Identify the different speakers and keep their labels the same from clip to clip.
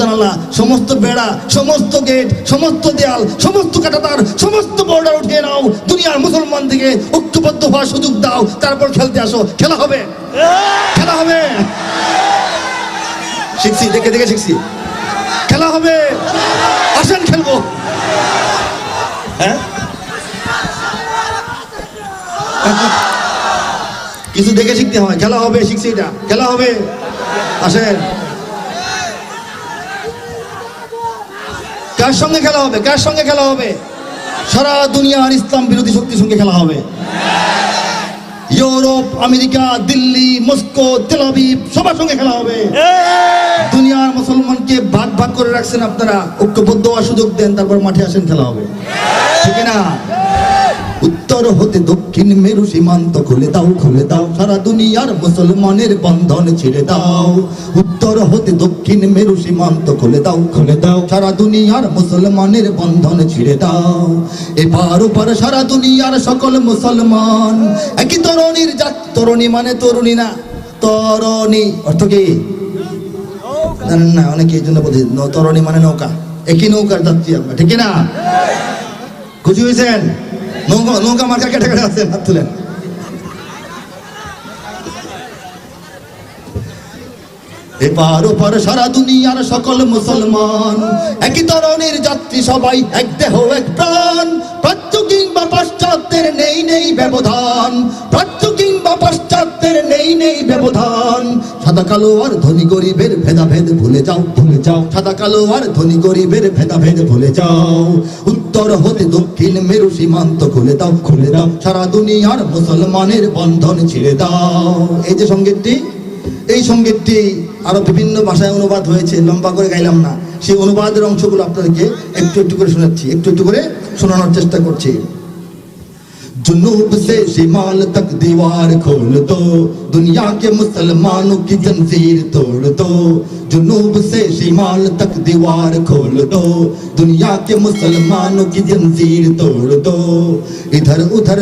Speaker 1: জানালা, সমস্ত বেড়া, সমস্ত গেট, সমস্ত দেয়াল, সমস্ত কাঁটাতার, সমস্ত বর্ডার উঠিয়ে নাও, দুনিয়ার মুসলমান থেকে ঐক্যবদ্ধ হওয়ার সুযোগ দাও, তারপর খেলতে আসো। খেলা হবে, খেলা হবে। শিখছি, দেখে দেখে শিখছি। খেলা হবে, আসেন খেলবো। হ্যাঁ, কিছু দেখে শিখতে হয়। খেলা হবে, শিখছি এটা। খেলা হবে, আসেন। কার সঙ্গে খেলা হবে? কার সঙ্গে খেলা হবে? সারা দুনিয়ার ইসলাম বিরোধী শক্তির সঙ্গে খেলা হবে। Europe, America, Delhi, Moscow, Tel Aviv, সবার সঙ্গে খেলা হবে। দুনিয়ার মুসলমানকে ভাগ ভাগ করে রাখছেন আপনারা, ঐক্যবদ্ধ হওয়ার সুযোগ দেন, তারপর মাঠে আসেন, খেলা হবে। ঠিক না? উত্তর হতে দক্ষিণ মেরু সীমান্ত খুলে দাও, খুলে দাও, সারা দুনিয়ার মুসলমানের বন্ধন ছিঁড়ে দাও। উত্তর হতে দক্ষিণ মেরু সীমান্ত খুলে দাও, খুলে দাও, সারা দুনিয়ার মুসলমানের বন্ধন ছিঁড়ে দাও। এপার ওপার সারা দুনিয়ার সকল মুসলমান একই তরণীর জাত। তরণী মানে তরুণী না, তরণী অর্থ কি জানেন না? অনেকে এই জন্য বলছে তরণী মানে নৌকা, একই নৌকার যাত্রী আমরা। ঠিক না? খুশি হয়েছেন? নৌকা মার্কা কেটে কেটে আছেন, হাত তুলেন। এপার ওপার সারা দুনিয়ার সকল মুসলমান একই তরণীর যাত্রী, সবাই এক দেহ এক প্রাণ। প্রাচ্য কিংবা পাশ্চাত্যের নেই নেই ব্যবধান, প্রাচ্য কিংবা পাশ্চাত্যের নেই নেই ব্যবধান। সাদা কালো আর ধনী গরিবের ভেদাভেদ ভুলে যাও, ভুলে যাও, সাদা কালো আর ধনী গরিবের ভেদাভেদ ভুলে যাও। উত্তর হতে দক্ষিণ মেরু সীমান্ত খুলে দাও, খুলে দাও, সারা দুনিয়ার মুসলমানের বন্ধন ছিঁড়ে দাও। এই যে সঙ্গীতটি, এই সঙ্গীতটি আরো বিভিন্ন ভাষায় অনুবাদ হয়েছে, লম্বা করে গাইলাম না। সেই অনুবাদের অংশগুলো আপনাদেরকে একটু একটু করে শোনাচ্ছি, একটু একটু করে শোনানোর চেষ্টা করছি। जुनूब से शिमाल तक दीवार खोल दो, दुनिया के मुसलमानों की जंजीर तोड़ दो। जुनूब से शिमाल तक दीवार खोल दो, दुनिया के मुसलमानों की जंजीर तोड़ दो। इधर उधर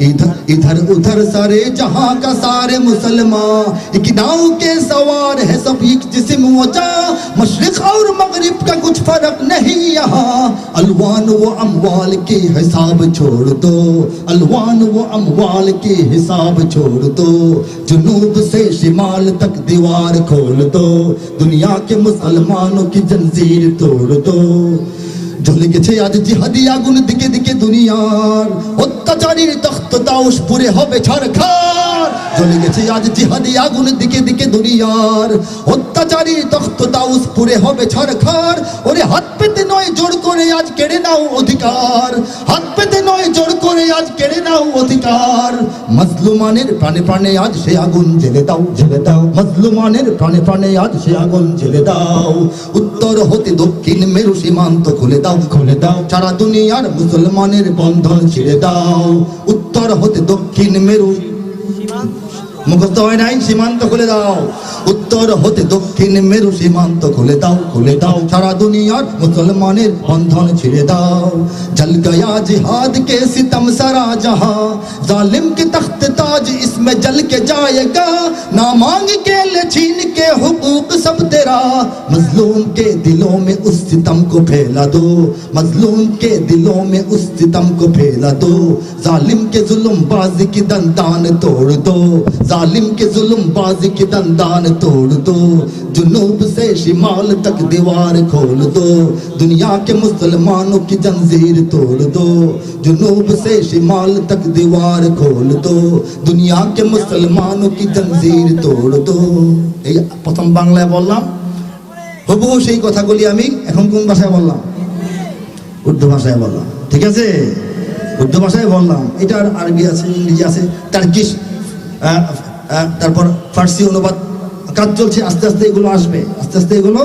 Speaker 1: इधर इधर उधर सारे जहां का सारे मुसलमान एक नाव के सवार है, सब एक जिस्म वजा। मशरिक और मगरिब का कुछ फर्क नहीं यहाँ, अलवान व अमवाल के हिसाब छोड़ दो, अलवान वो अमवाल के हिसाब छोड़ दो। जुनूब से शिमाल तक दीवार खोल दो, दुनिया के मुसलमानों की जंजीर तोड़ दो। জ্বলে গেছে আজ জিহাদি আগুন দিকে দিকে দুনিয়ার, অত্যাচারীর তখ্ত তাওশ পুরে হবে ছারখার। জ্বলে গেছে আজ জিহাদি আগুন দিকে দিকে দুনিয়ার, অত্যাচারীর তখ্ত তাওশ পুরে হবে ছারখার। ওরে হাত পেতে নয় জোর করে আজ কেড়ে নাও অধিকার, হাত পেতে নয় জোর করে আজ কেড়ে নাও অধিকার। মজলুমানের প্রাণে প্রাণে আজ সে আগুন জ্বেলে দাও, জ্বেলে দাও, মজলুমানের প্রাণে প্রাণে আজ সে আগুন জ্বেলে দাও। উত্তর হতে দক্ষিণ মেরু সীমান্ত খুলে দাও, খুলে দাও, সারা দুনিয়ার মুসলমানের বন্ধন ছিঁড়ে দাও। উত্তর হতে দক্ষিণ মেরু, মুখস্থ হয় নাই, সীমান্ত খুলে দাও। উত্তর হতে দক্ষিণ মেরু সীমান্ত খুলে দাও, খুলে দাও, সারা দুনিয়ার মুসলমানের বন্ধন ছিঁড়ে দাও। জল গয়া जिहाद के सितम सरा जहां, जालिम के तख्त ताज इसमें जल के जाएगा। ना मांग के ले छीन के हुकूक सब तेरा, मजलूम के दिलों में उस सितम को फैला दो, मजलूम के दिलों में उस सितम को फैला दो। जालिम के जुल्म बाजी की दंदान तोड़ दो, जालिम के जुल्म बाजी की दंदान तोड़ दो। जुनूब से शिमाल तक दीवार खोल दो, दुनिया के मुसलमानों की जंजीर तोड़ दो। जुनूब से शिमाल तक दीवार खोल दो, दुनिया के मुसलमानों की जंजीर तोड़ दो। এই প্রথম বাংলায় বললাম, হুবহু সেই কথাগুলি আমি এখন কোন ভাষায় বললাম? উর্দু ভাষায় বললাম। ঠিক আছে, উর্দু ভাষায় বললাম। এটার আরবি আছে, ইংরেজি আছে, টার্কিশ, তারপর ফার্সি অনুবাদ কাজ চলছে। আস্তে আস্তে এগুলো আসবে, আস্তে আস্তে এগুলো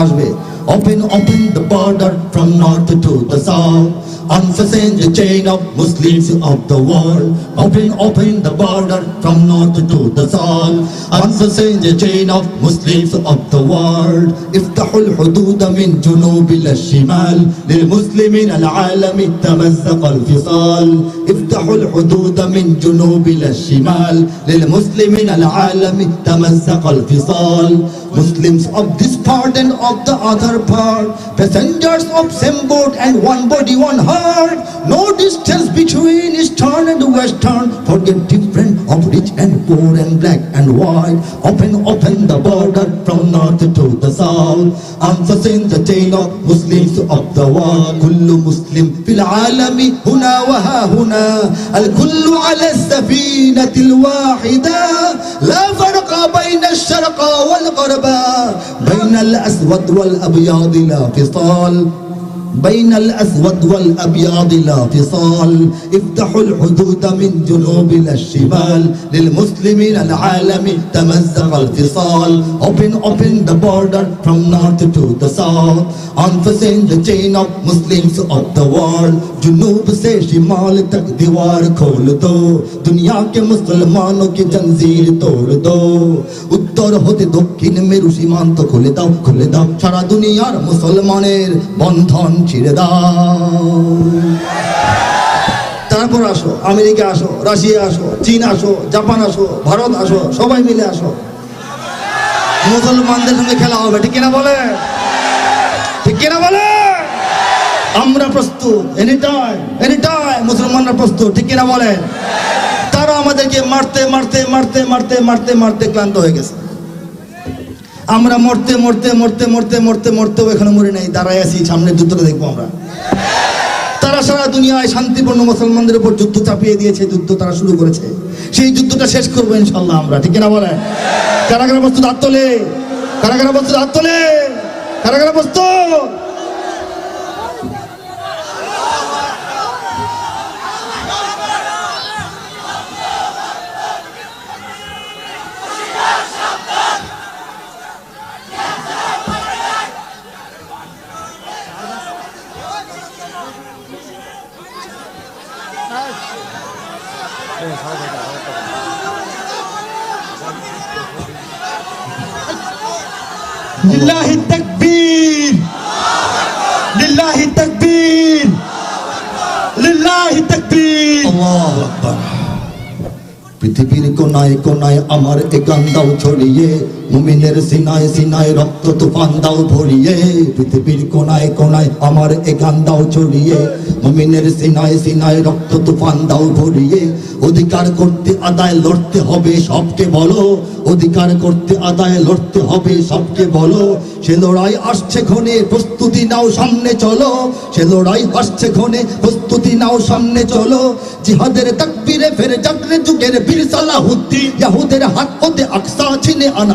Speaker 1: আসবে। Open, open the border from north to the south, unfasten the chain of Muslims of the world. Open, open the border from north to the south, unfasten the chain of Muslims of the world. افتحوا الحدود من جنوب إلى الشمال، للمسلمين العالم تمزق الفصال. افتحوا الحدود من جنوب إلى الشمال للمسلمين العالم تمزق الفصال Muslims of this part and of the other part, passengers of same boat and one body, one heart. No distance between eastern and western. Forget different of rich and poor and black and white. Open the border from north to the south. Unfasten the chain of Muslims of the world. كل مسلم في العالم هنا وها هنا. الكل على السفينة الواحدة. لا فرق بين الشرق والغرب. بين الأسود والأبيض لا فصال بين الأسود والأبيض لا فصال افتحوا الحدود من جنوب إلى الشمال للمسلمين العالم تمزق الفصال Open the border from north to the south Unfasten the chain of Muslims of the world जुनूब से शिमाल तक दीवार खोल दो दुनिया के मुसलमानों की जंजीर तोड़ दो उत्तर होते दक्षिण मेरु সীমান্ত খুলে দাও সারা দুনিয়ার মুসলমানের বন্ধন ছিঁড়ে দাও তারপর আসো আমেরিকা আসো রাশিয়া আসো চীন আসো জাপান আসো ভারত আসো সবাই মিলে আসো মুসলমানদের সঙ্গে খেলা হবে ঠিক কিনা বলে আমরা প্রস্তুত এনি টাইম মুসলমানরা প্রস্তুত ঠিক কিনা বলে তারা আমাদেরকে মারতে ক্লান্ত হয়ে গেছে আমরা মরতে এখনো মরে নাই দাঁড়ায় আছি সামনের যুদ্ধটা দেখবো আমরা তারা সারা দুনিয়ায় শান্তিপূর্ণ মুসলমানদের উপর যুদ্ধ চাপিয়ে দিয়েছে যুদ্ধ তারা শুরু করেছে সেই যুদ্ধটা শেষ করবো ইনশাল্লাহ আমরা ঠিক কিনা বলেন কারা প্রস্তুত হাত তোলে কারা প্রস্তুত
Speaker 2: লিল্লাহি তাকবীর লিল্লাহি তাকবীর লিল্লাহি তাকবীর
Speaker 1: আল্লাহু আকবার পৃথিবীর কোনায় কোনায় আমার এ গান দাও ছড়িয়ে মুমিনের সিনায় রক্ত তুফান দাও ভরিয়ে পৃথিবীর কোনায় কোনায় আমার এ গান দাও ছড়িয়ে মুমিনের সিনায় রক্ত তুফান দাও ভরিয়ে অধিকার করতে আদায় লড়তে হবে সবকে বলো অধিকার করতে আদায় লড়তে হবে সবকে বলো সে লড়াই আসছে ক্ষণে প্রস্তুতি নাও সামনে চলো সে লড়াই আসছে ক্ষণে প্রস্তুতি নাও সামনে চলো জিহাদের তাকবীরে ফের জাগরে যুগের বীর সালাহুদ্দিন ইহুদের হাত হতে আকসা ছিনে আন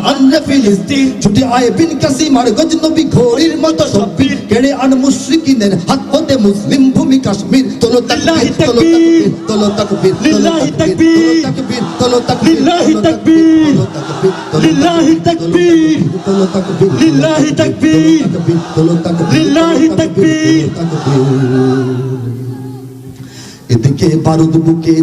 Speaker 1: ফিলিস্তিন ছুটে আয় বিন কাসিম আর গজনবী ঘোড়ির মতো সব্বীর কেড়ে আন মুশরিকিনের হাত হতে মুসলিম ভূমি কাশ্মীর তোলো তাকবীর তোলো তাকবীর
Speaker 2: লিল্লাহি তাকবীর লিল্লাহি তাকবীর লিল্লাহি তাকবীর লিল্লাহি তাকবীর লিল্লাহি তাকবীর
Speaker 1: এদিকে বারুদ বুকে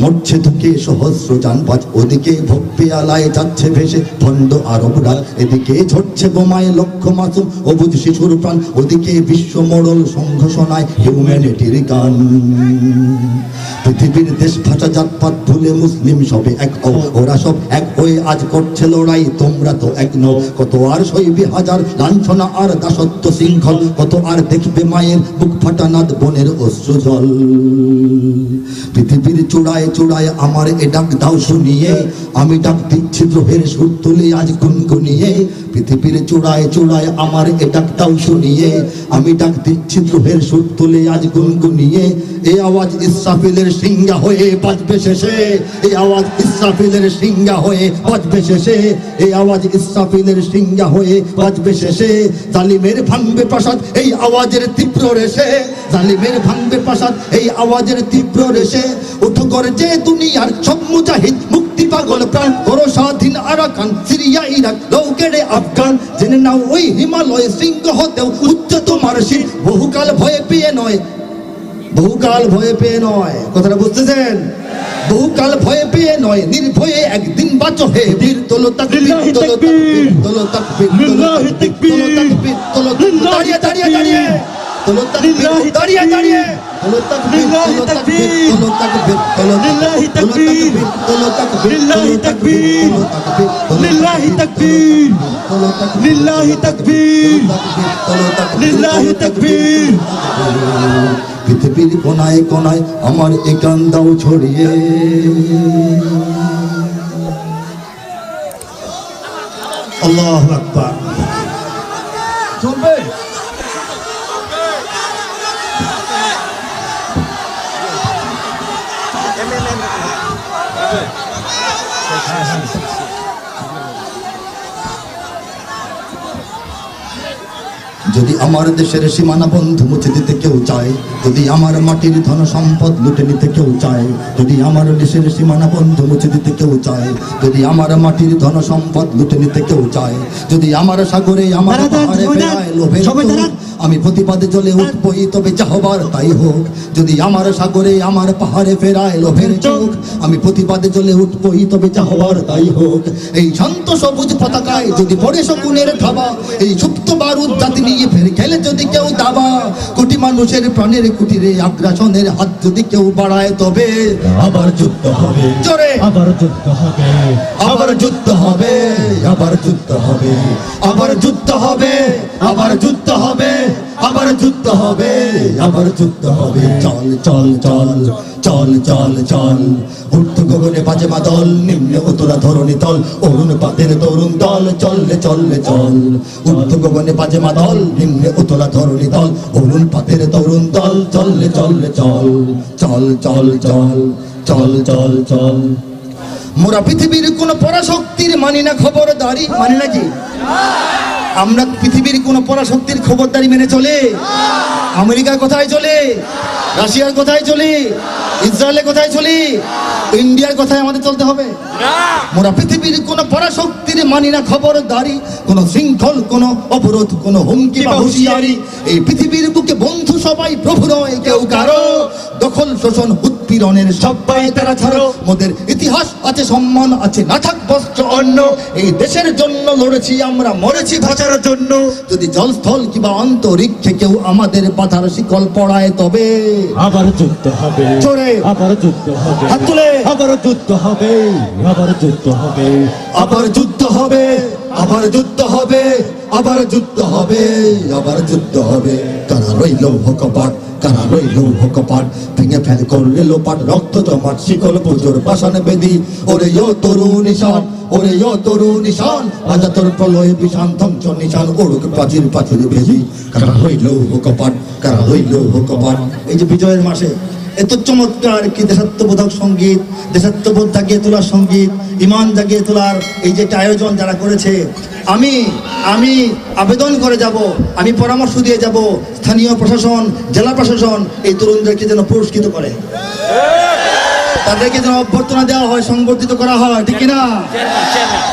Speaker 1: মরছে ধুকে সহস্র যানবাজ ওদিকে ভব্যে আলায় যাচ্ছে ভেসে ভণ্ড আরবরা এদিকে ঝরছে বোমায় লক্ষ মাসুম অবুঝ শিশুর প্রাণ ওদিকে বিশ্ব মোড়ল সংঘর্ষণায় হিউম্যানিটির গান পৃথিবীর দেশ ভাষা জাতপাত ভুলে মুসলিম সবে এক ওরা সব এক হয়ে আজ করছে লড়াই তোমরা তো এক নও কত আর সইবে হাজার লাঞ্ছনা আর দাসত্ব শৃঙ্খল কত আর দেখবে মায়ের বুক ফাটা নাদ বোনের অশ্রু জল পৃথিবীর চূড়ায় আমার এ ডাক দাও শুনিয়ে আমি ডাক দিচ্ছি দ্রোহের সুর তুলে আজ গুনগুনিয়ে পৃথিবীর চূড়ায় আমার এ ডাক দাও শুনিয়ে আমি ডাক দিচ্ছি দ্রোহের সুর তুলে আজ গুনগুনিয়ে এই আওয়াজ ইসরাফিলের সিংহা হয়ে বাজবে শেষে এই আওয়াজ ইসরাফিলের সিংহা হয়ে বাজবে শেষে এই আওয়াজ ইসরাফিলের সিংহা হয়ে বাজবে শেষে জালিমের ভাঙবে প্রাসাদ এই আওয়াজের তীব্র রেশে জালিমের ভাঙবে প্রাসাদ এই আওয়াজের তীব্র রেশে উঠো করে যে দুনিয়ার সব মুজাহিদ মুক্তি পাগল প্রাণ করো স্বাধীন আরাকান সিরিয়া ইরাক লৌকেড়ে আফগান জেনে নাও ওই হিমালয় সিংহ হতেও উচ্চ তোমার শির বহুকাল ভয়ে পেয়ে নয় কথাটা বুঝতেছেন বহুকাল ভয়ে পেয়ে নয় নির্ভয়ে একদিন বাঁচো হে বীর তোলো তাকবীর তোলো তাকবীর তোলো তাকবীর তোলো তাকবীর তোলো তাকবীর তোলো দাঁড়িয়ে তোলো
Speaker 2: লিল্লাহি
Speaker 1: দাঁড়িয়ে দাঁড়িয়ে
Speaker 2: লিল্লাহি তাকবীর লিল্লাহি তাকবীর লিল্লাহি তাকবীর লিল্লাহি তাকবীর লিল্লাহি তাকবীর লিল্লাহি তাকবীর।
Speaker 1: পৃথিবীর কোনায় কোনায় আমার একান দাও ছড়িয়ে,
Speaker 2: আল্লাহু আকবার।
Speaker 1: চলবে যদি আমার দেশের সীমানা বন্ধ মুছে দিতে কেউ চায়, যদি আমার মাটির ধন সম্পদ লুটে নিতে কেউ চায়, যদি আমার দেশের সীমানা বন্ধ মুছে দিতে কেউ চায়, যদি আমার মাটির ধন সম্পদ লুটে নিতে কেউ চায়, যদি আমার সাগরে আমার পাহাড়ে ফেরায় লোভের চোখ, আমি প্রতিবাদে জ্বলে উঠবই তবে যা হবার তাই হোক। যদি আমার সাগরে আমার পাহাড়ে ফেরায় লোভের চোখ, আমি প্রতিবাদে জ্বলে উঠবই তবে যা হবার তাই হোক। এই শান্ত সবুজ পতাকায় যদি পড়ে শকুনের থাবা, এই সুপ্ত বারুদ জাতি নিয়ে ফের খেলে যদি কেউ দাবা, কোটি মানুষের প্রাণের কুটিরে আগ্রাসনের হাত যদি কেউ বাড়ায়, তবে আবার যুদ্ধ হবে, জোরে
Speaker 2: আবার যুদ্ধ হবে,
Speaker 1: আবার যুদ্ধ হবে, আবার যুদ্ধ হবে, আবার যুদ্ধ হবে, আবার যুদ্ধ হবে, আবার যুদ্ধ হবে, আবার যুদ্ধ হবে। চল চল চল চল চল চল, ঊর্ধ্ব গগনে বাজে মাদল, নিম্নে উতলা ধরণী তল, অরুণ পাতের তরুণ দল, চললে চললে চল। ঊর্ধ্ব গগনে বাজে মাদল, নিম্নে উতলা ধরণী তল, অরুণ পাতের তরুণ দল, চললে চললে চল। চল চল চল চল চল চল। মোরা পৃথিবীর কোন পরাশক্তির মানি না খবরদারি, মানি নাকি? আমরা পৃথিবীর কোন পরাশক্তির খবরদারি মেনে চলে? আমেরিকার কোথায় চলে, রাশিয়ার কোথায় চলে, ইসরায়েলের কোথায় চলে, ইন্ডিয়ার কোথায় আমাদের চলতে হবে? মোরা পৃথিবীর কোন পরাশক্তির মানি না খবরদারি, কোন শৃঙ্খল, কোন অবরোধ, কোন হুমকি বা হুঁশিয়ারি। এই পৃথিবীর বুকে বন্ধু সবাই প্রভু নয় কেউ কারো, দখল শোষণ উৎপীড়নের সবাই তারা ছাড়ো। মোদের ইতিহাস আছে, সম্মান আছে, না থাক বস্ত্র অন্য, এই দেশের জন্য লড়েছি আমরা, মরেছি ভাষার জন্য। যদি জলস্থল কিংবা অন্তরিক্ষে কেউ আমাদের বাধার শিকল পড়ায়, তবে
Speaker 2: আবার যুদ্ধ হবে,
Speaker 1: জোরে
Speaker 2: আবার যুদ্ধ হবে,
Speaker 1: হাত তুলে
Speaker 2: আবার যুদ্ধ হবে, আবার যুদ্ধ হবে,
Speaker 1: আবার যুদ্ধ হবে, আবার যুদ্ধ হবে, আবার যুদ্ধ হবে, আবার যুদ্ধ হবে। কারা রইল কপাট, কারা রইল কপাট, ভেঙে ফেল করলে লোপাট, রক্ত জমাট শিকল পুজোর পাষাণ বেদি। ওরে ও তরুণ নিশান, ওরে ও তরুণ নিশান, রাজা তোর প্রলয় বিষান ধ্বংস নিশান, ওরুক প্রাচীর প্রাচীর ভেজি। কারা রইল কপাট, কারা রইল কপাট। এই যে বিজয়ের মাসে এত চমৎকার কি দেশাত্মবোধক সঙ্গীত, দেশাত্মবোধ জাগিয়ে তোলার সঙ্গীত, ইমান জাগিয়ে তোলার এই যে একটা আয়োজন যারা করেছে, আমি আবেদন করে যাব, আমি পরামর্শ দিয়ে যাব, স্থানীয় প্রশাসন, জেলা প্রশাসন এই তরুণদেরকে যেন পুরস্কৃত করে, তাদেরকে যেন অভ্যর্থনা দেওয়া হয়, সংবর্ধিত করা হয়, ঠিক কিনা?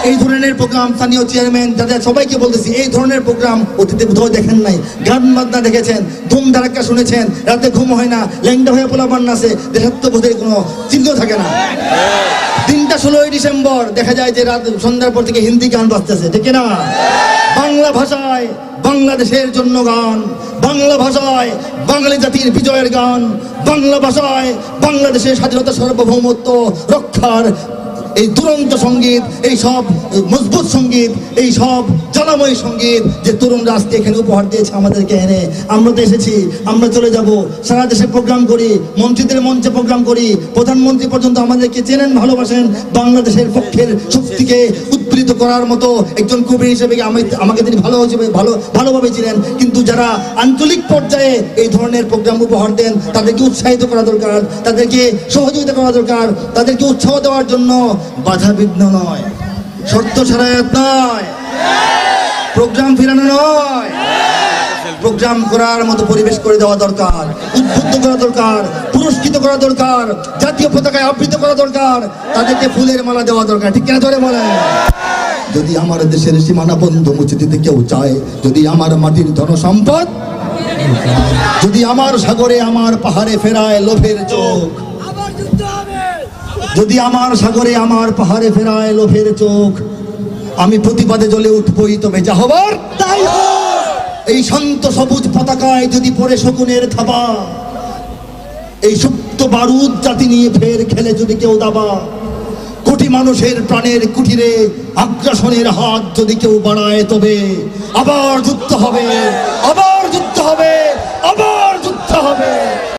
Speaker 1: এই ধরনের প্রোগ্রাম স্থানীয় চেয়ারম্যান যাদের সবাইকে বলতেছি, এই ধরনের প্রোগ্রাম অতীতে কোথাও দেখেন নাই। গান বাজনা দেখেছেন, ধুম ধারাক্কা শুনেছেন, রাতে ঘুম হয় না, ল্যাংডা হয়ে পোলাপান নাচে, দেশাত্মবোধের কোনো চিহ্ন থাকে না। 16ই ডিসেম্বর দেখা যায় যে রাত সন্ধ্যার পর থেকে হিন্দি গান বাজতেছে, ঠিক কিনা? বাংলা ভাষায় বাংলাদেশের জন্য গান, বাংলা ভাষায় বাঙালি জাতির বিজয়ের গান, বাংলা ভাষায় বাংলাদেশের স্বাধীনতা সার্বভৌমত্ব রক্ষার এই দুরন্ত সঙ্গীত, এই সব মজবুত সঙ্গীত, এই সব জ্বালাময় সঙ্গীত যে তরুণরা আজকে এখানে উপহার দিয়েছে আমাদেরকে এনে। আমরা তো এসেছি, আমরা চলে যাব, সারা দেশে প্রোগ্রাম করি, মন্ত্রীদের মঞ্চে প্রোগ্রাম করি, প্রধানমন্ত্রী পর্যন্ত আমাদেরকে চেনেন, ভালোবাসেন। বাংলাদেশের পক্ষের শক্তিকে উৎপীড়িত করার মতো একজন কবি হিসেবে আমাকে তিনি ভালোভাবে ছিলেন। কিন্তু যারা আঞ্চলিক পর্যায়ে এই ধরনের প্রোগ্রাম উপহার দেন, তাদেরকে উৎসাহিত করা দরকার, তাদেরকে সহযোগিতা করা দরকার, তাদেরকে উৎসাহ দেওয়ার জন্য বাধা বিঘ্ন নয়, শর্ত ছাড়ায়াত নয়, প্রোগ্রাম ফিরানো নয়, প্রোগ্রাম করার মতো পরিবেশ করে দেওয়া দরকার, উদ্বুদ্ধ করা দরকার, পুরস্কৃত করা দরকার, জাতীয় পতাকায় আবৃত করা দরকার, তাদেরকে ফুলের মালা দেওয়া দরকার, ঠিক কিনা ধরে বলেন? যদি আমার দেশের সীমানা বন্ধ মুছে দিতে কেউ চায়, যদি আমার মাটির ধন সম্পদ, যদি আমার সাগরে আমার পাহাড়ে ফেরায় লোভের চোখ, যদি আমার সাগরে আমার পাহাড়ে ফেরায় লোভের চোখ, আমি প্রতিবাদে জ্বলে উঠবই তবে যা হবার তাই হোক। এই শান্ত সবুজ পতাকায় যদি পড়ে শকুনের থাবা, এই সুপ্ত বারুদ জাতি নিয়ে ফের খেলে যদি কেউ দাবা, কোটি মানুষের প্রাণের কুটিরে আগ্রাসনের হাত যদি কেউ বাড়ায়, তবে আবার যুদ্ধ হবে, আবার যুদ্ধ হবে, আবার যুদ্ধ হবে।